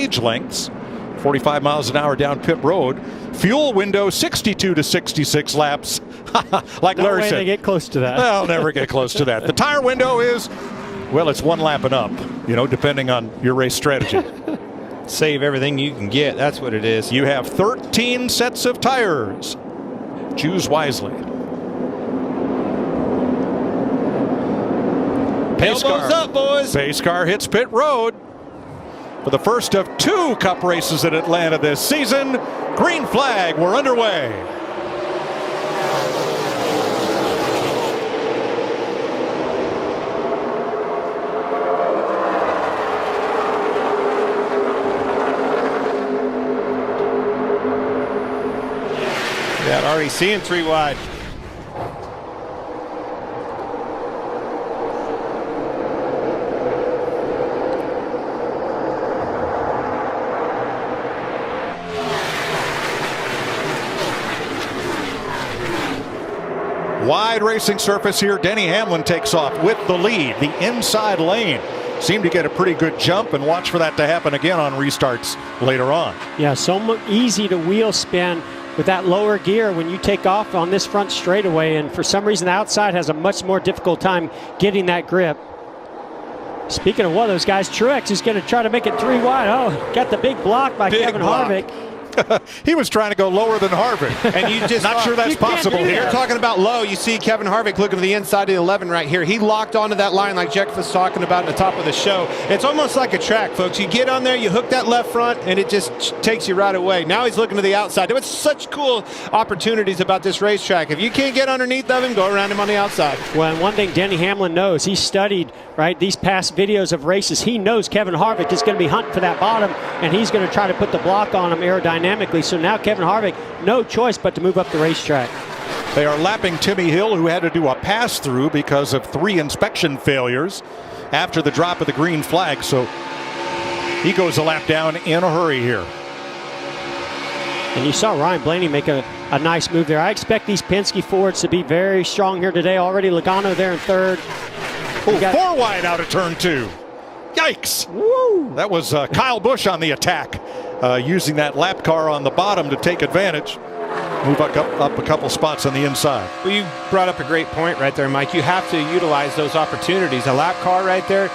stage lengths, 45 miles an hour down pit road. Fuel window 62 to 66 laps. Like No Larry way said, they get close to that. They'll never get close to that. The tire window is, well, it's 1 lap and up, you know, depending on your race strategy. Save everything you can get. That's what it is. You have 13 sets of tires. Choose wisely. Pace Elbows up, boys. Pace car hits pit road. For the first of 2 Cup races at Atlanta this season, green flag, we're underway. Yeah, already seeing 3 wide. Wide racing surface here. Denny Hamlin takes off with the lead. The inside lane seemed to get a pretty good jump, and watch for that to happen again on restarts later on. Yeah, so easy to wheel spin with that lower gear when you take off on this front straightaway, and for some reason the outside has a much more difficult time getting that grip. Speaking of one of those guys, Truex is going to try to make it 3 wide. Oh, got the big block by Kevin Harvick. He was trying to go lower than Harvick. And you just not sure that's possible here. You're talking about low. You see Kevin Harvick looking to the inside of the 11 right here. He locked onto that line like Jeff was talking about at the top of the show. It's almost like a track, folks. You get on there, you hook that left front, and it just takes you right away. Now he's looking to the outside. There was such cool opportunities about this racetrack. If you can't get underneath of him, go around him on the outside. Well, and one thing Denny Hamlin knows, he studied, right, these past videos of races. He knows Kevin Harvick is going to be hunting for that bottom, and he's going to try to put the block on him aerodynamically. So now Kevin Harvick, no choice but to move up the racetrack. They are lapping Timmy Hill, who had to do a pass-through because of 3 inspection failures after the drop of the green flag. So he goes a lap down in a hurry here. And you saw Ryan Blaney make a nice move there. I expect these Penske Fords to be very strong here today. Already Logano there in 3rd. Oh, 4 wide out of turn 2. Yikes. Woo! That was Kyle Busch on the attack, using that lap car on the bottom to take advantage. Move up a couple spots on the inside. Well, you brought up a great point right there, Mike. You have to utilize those opportunities. A lap car right there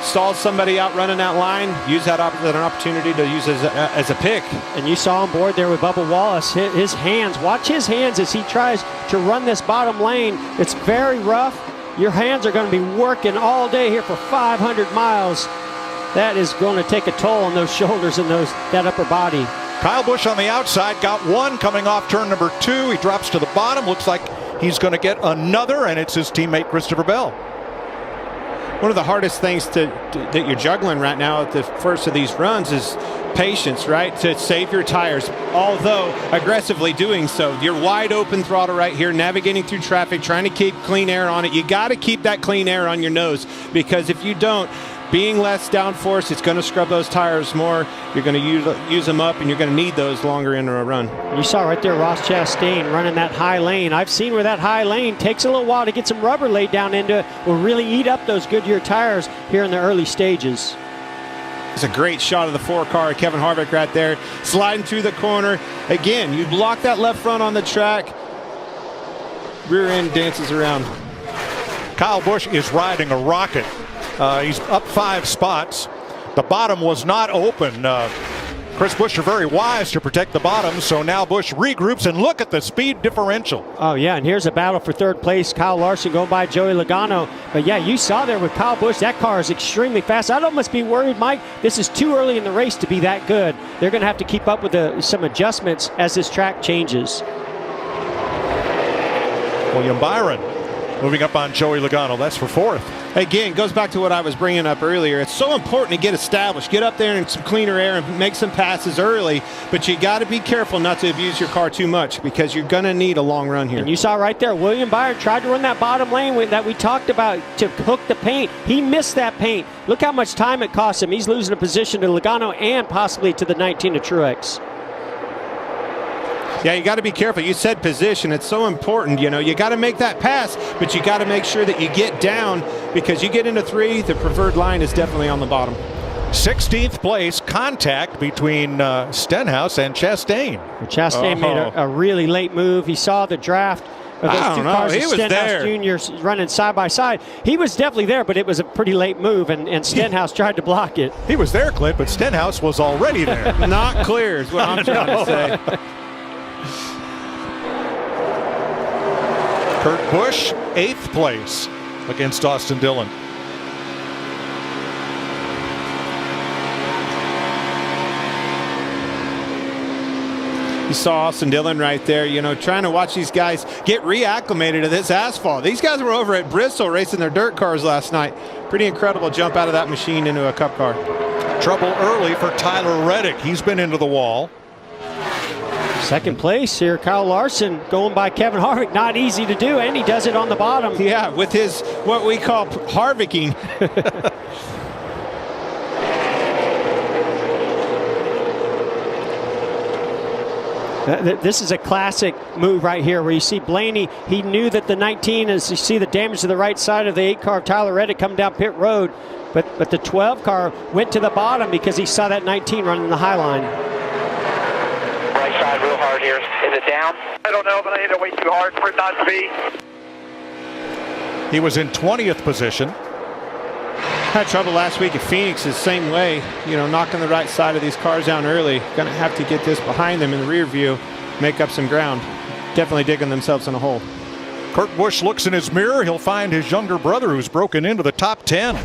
stalled somebody out running that line. Use that as an opportunity to use as a pick. And you saw on board there with Bubba Wallace, his hands. Watch his hands as he tries to run this bottom lane. It's very rough. Your hands are going to be working all day here for 500 miles. That is going to take a toll on those shoulders and that upper body. Kyle Busch on the outside got 1 coming off turn number 2. He drops to the bottom. Looks like he's going to get another, and it's his teammate Christopher Bell. One of the hardest things that you're juggling right now at the first of these runs is patience, right? To save your tires, although aggressively doing so. You're wide open throttle right here, navigating through traffic, trying to keep clean air on it. You got to keep that clean air on your nose, because if you don't, being less downforce, it's going to scrub those tires more. You're going to use them up, and you're going to need those longer into a run. You saw right there Ross Chastain running that high lane. I've seen where that high lane takes a little while to get some rubber laid down into it. Will really eat up those Goodyear tires here in the early stages. It's a great shot of the 4 car. Kevin Harvick right there, sliding through the corner. Again, you block that left front on the track. Rear end dances around. Kyle Busch is riding a rocket. He's up 5 spots. The bottom was not open. Chris Buescher very wise to protect the bottom, so now Busch regroups, and look at the speed differential. Oh, yeah, and here's a battle for 3rd place. Kyle Larson going by Joey Logano. But, yeah, you saw there with Kyle Busch, that car is extremely fast. I'd almost be worried, Mike, this is too early in the race to be that good. They're going to have to keep up with some adjustments as this track changes. William Byron moving up on Joey Logano. That's for 4th. Again, goes back to what I was bringing up earlier. It's so important to get established, get up there in some cleaner air and make some passes early, but you got to be careful not to abuse your car too much, because you're going to need a long run here. And you saw right there, William Byron tried to run that bottom lane that we talked about to hook the paint. He missed that paint. Look how much time it cost him. He's losing a position to Logano and possibly to the 19 to Truex. Yeah, you got to be careful. You said position. It's so important. You know, you got to make that pass, but you got to make sure that you get down, because you get into 3, the preferred line is definitely on the bottom. 16th place contact between Stenhouse and Chastain. Chastain made a really late move. He saw the draft of those two cars. He was Stenhouse Jr. running side by side. He was definitely there, but it was a pretty late move, and Stenhouse tried to block it. He was there, Clint, but Stenhouse was already there. Not clear is what I'm trying to say. Kurt Busch, 8th place against Austin Dillon. You saw Austin Dillon right there, you know, trying to watch these guys get reacclimated to this asphalt. These guys were over at Bristol racing their dirt cars last night. Pretty incredible jump out of that machine into a Cup car. Trouble early for Tyler Reddick. He's been into the wall. Second place here, Kyle Larson going by Kevin Harvick. Not easy to do, and he does it on the bottom. Yeah, with his what we call Harvicking. This is a classic move right here where you see Blaney. He knew that the 19, as you see the damage to the right side of the 8 car of Tyler Reddick coming down pit road, but the 12 car went to the bottom because he saw that 19 running the high line. Right side real hard here. Is it down? I don't know, but I hit it way too hard for it not to be. He was in 20th position. Had trouble last week at Phoenix the same way, you know, knocking the right side of these cars down early. Going to have to get this behind them in the rear view, make up some ground. Definitely digging themselves in a hole. Kurt Busch looks in his mirror. He'll find his younger brother who's broken into the top 10.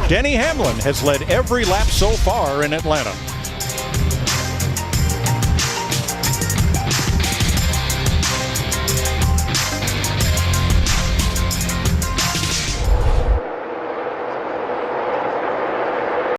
Denny Hamlin has led every lap so far in Atlanta.